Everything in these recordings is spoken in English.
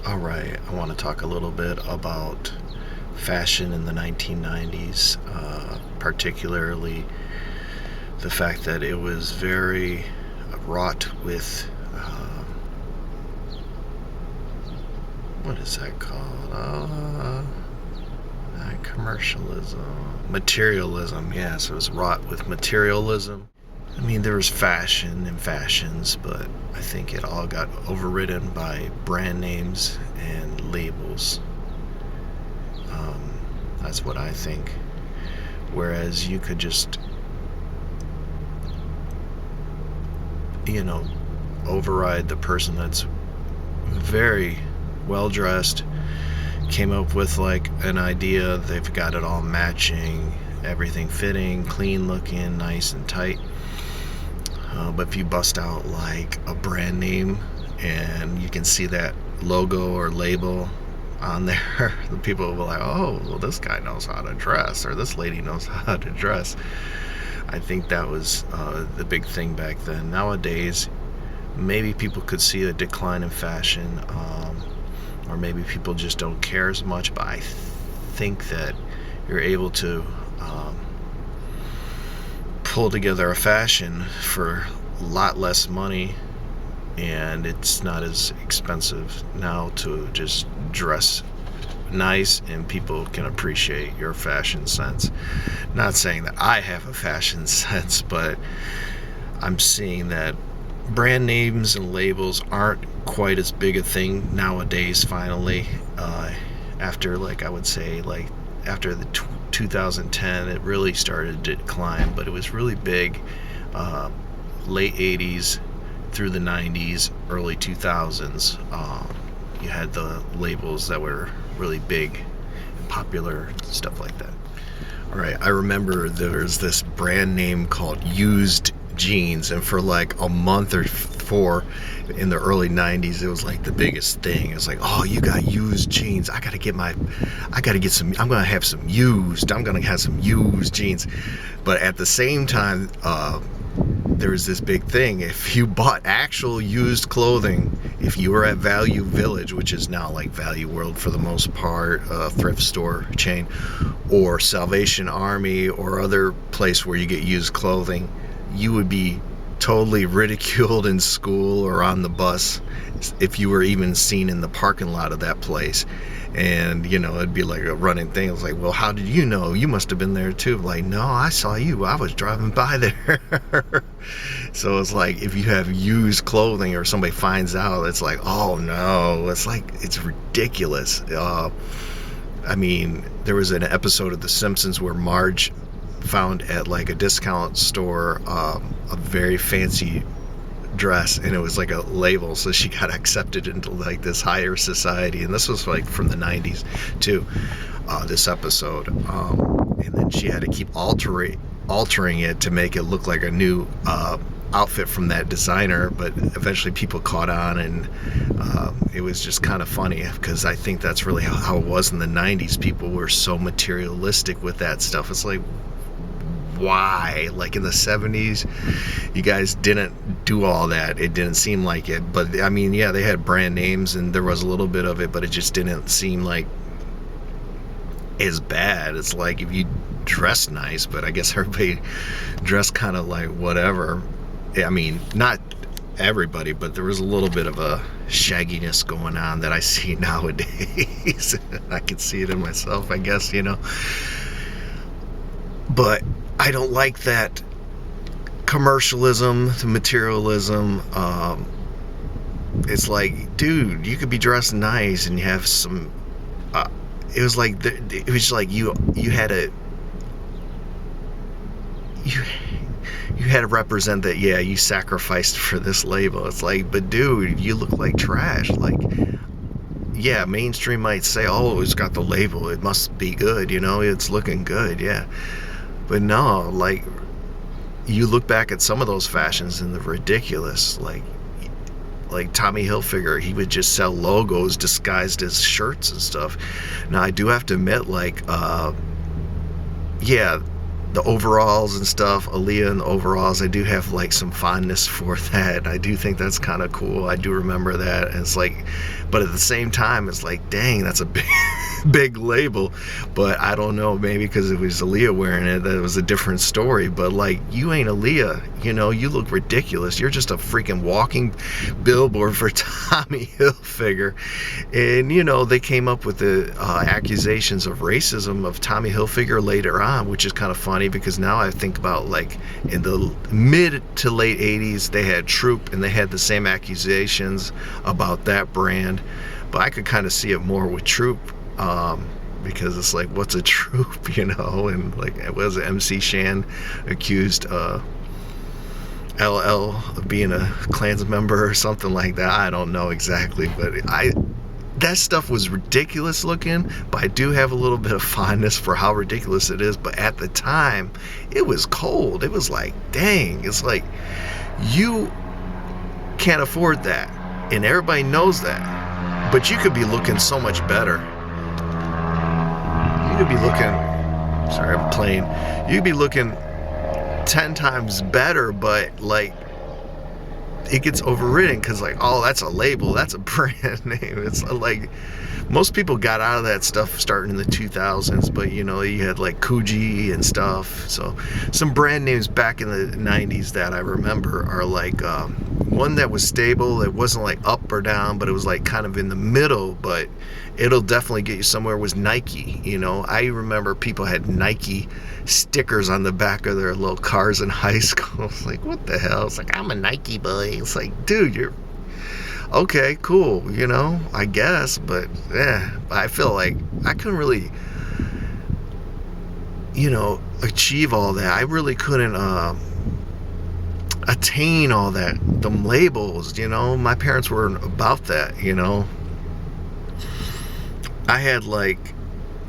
All right, I want to talk a little bit about fashion in the 1990s, particularly the fact that it was very wrought with, what is that called? Not commercialism. Materialism, yes, it was wrought with materialism. I mean, there was fashion and fashions, but I think it all got overridden by brand names and labels. That's what I think. Whereas you could just, override the person that's very well dressed, came up with like an idea, they've got it all matching, everything fitting, clean looking, nice and tight. But if you bust out like a brand name and you can see that logo or label on there, the people will be like, oh, well, this guy knows how to dress, or this lady knows how to dress. I think that was the big thing back then. Nowadays, maybe people could see a decline in fashion, or maybe people just don't care as much, but I think that you're able to pull together a fashion for a lot less money, and it's not as expensive now to just dress nice, and people can appreciate your fashion sense. Not saying that I have a fashion sense, but I'm seeing that brand names and labels aren't quite as big a thing nowadays, finally. After, like, I would say, like, after the 2010, it really started to decline, but it was really big late 80s through the 90s, early 2000s. You had the labels that were really big and popular, stuff like that. All right, I remember there was this brand name called Used Jeans, and for like a month or four in the early 90s, it was like the biggest thing. It's like, oh, you got used jeans, I'm gonna have some used jeans. But at the same time, there was this big thing. If you bought actual used clothing, if you were at Value Village, which is now like Value World for the most part, thrift store chain, or Salvation Army, or other place where you get used clothing, you would be totally ridiculed in school or on the bus if you were even seen in the parking lot of that place. And it'd be like a running thing. It was like, well, how did you know? You must have been there too. Like, no, I saw you, I was driving by there. So it's like, if you have used clothing or somebody finds out, it's like, oh no, it's ridiculous. I mean, there was an episode of The Simpsons where Marge found at like a discount store a very fancy dress, and it was like a label, so she got accepted into like this higher society. And this was like from the 90s too, this episode, and then she had to keep altering it to make it look like a new outfit from that designer. But eventually people caught on, and it was just kind of funny, because I think that's really how it was in the 90s. People were so materialistic with that stuff. It's like, why? Like in the 70s, you guys didn't do all that. It didn't seem like it. But I mean, yeah, they had brand names and there was a little bit of it, but it just didn't seem like as bad. It's like if you dress nice, but I guess everybody dressed kind of like whatever. I mean, not everybody, but there was a little bit of a shagginess going on that I see nowadays. I can see it in myself, I guess, But I don't like that commercialism, the materialism. It's like, dude, you could be dressed nice and you have some. It was like you had to represent that. Yeah, you sacrificed for this label. It's like, but dude, you look like trash. Like, yeah, mainstream might say, oh, it's got the label, it must be good. It's looking good. Yeah. But no, like, you look back at some of those fashions and they're ridiculous. Like Tommy Hilfiger, he would just sell logos disguised as shirts and stuff. Now, I do have to admit, like, yeah, the overalls and stuff, Aaliyah and the overalls, I do have like some fondness for that. I do think that's kind of cool. I do remember that. And it's like, but at the same time, it's like, dang, that's a big, big label. But I don't know, maybe because it was Aaliyah wearing it, that was a different story. But like, you ain't Aaliyah, you know, you look ridiculous. You're just a freaking walking billboard for Tommy Hilfiger. And, you know, they came up with the accusations of racism of Tommy Hilfiger later on, which is kind of funny because now I think about like in the mid to late 80s, they had Troop and they had the same accusations about that brand. But I could kind of see it more with Troop because it's like, what's a troop, you know? And like, it was MC Shan accused LL of being a Klans member or something like that. I don't know exactly, but that stuff was ridiculous looking, but I do have a little bit of fondness for how ridiculous it is. But at the time, it was cold. It was like, dang, it's like, you can't afford that. And everybody knows that. But you could be looking so much better. You could be looking, sorry, I'm playing. You could be looking 10 times better, but like, it gets overridden because like, oh, that's a label, that's a brand name. It's like, most people got out of that stuff starting in the 2000s, but you know, you had like Coogee and stuff. So some brand names back in the 90s that I remember are like one that was stable, that wasn't like up or down, but it was like kind of in the middle, but it'll definitely get you somewhere, was Nike. You know, I remember people had Nike stickers on the back of their little cars in high school. It's like, what the hell? It's like, I'm a Nike boy. It's like, dude, you're okay, cool, you know, I guess, but yeah, I feel like I couldn't really, you know, achieve all that. I really couldn't attain all that, them labels, you know. My parents weren't about that, you know. I had like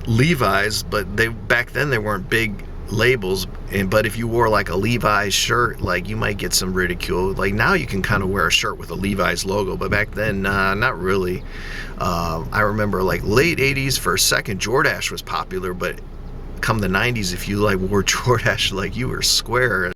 Levi's, but they back then they weren't big labels, but if you wore like a Levi's shirt, like you might get some ridicule. Like now you can kind of wear a shirt with a Levi's logo, but back then not really. I remember like late 80s for a second Jordache was popular, but come the 90s, if you like wore Jordache, like you were square.